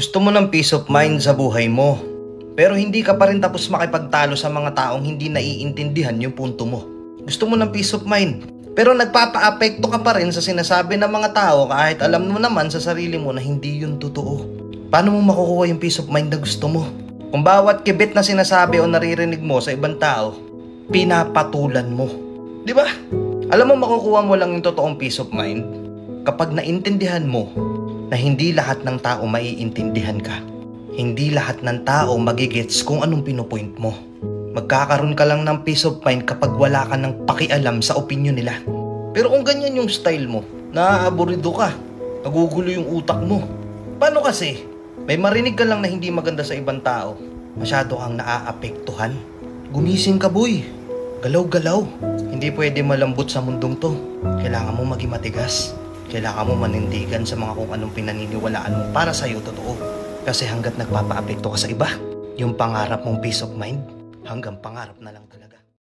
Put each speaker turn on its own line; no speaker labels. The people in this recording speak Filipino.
Gusto mo ng peace of mind sa buhay mo, pero hindi ka pa rin tapos makipagtalo sa mga taong hindi naiintindihan yung punto mo. Gusto mo ng peace of mind, pero nagpapa-apekto ka pa rin sa sinasabi ng mga tao kahit alam mo naman sa sarili mo na hindi yun totoo. Paano mo makukuha yung peace of mind na gusto mo? Kung bawat kibit na sinasabi o naririnig mo sa ibang tao, pinapatulan mo. Di ba? Alam mo makukuha mo lang yung totoong peace of mind kapag naintindihan mo na hindi lahat ng tao maiintindihan ka. Hindi lahat ng tao magigets kung anong pinupoint mo. Magkakaroon ka lang ng peace of mind kapag wala ka ng pakialam sa opinion nila. Pero kung ganyan yung style mo, naaaburido ka, nagugulo yung utak mo. Paano kasi? May marinig ka lang na hindi maganda sa ibang tao, masyado kang naaapektuhan. Gumising ka, boy. Galaw-galaw. Hindi pwede malambot sa mundong to. Kailangan mo maging matigas. Kailangan mo manindigan sa mga kung anong pinaniniwalaan mo para sa'yo totoo. Kasi hanggat nagpapaapekto ka sa iba, yung pangarap mong peace of mind, hanggang pangarap na lang talaga.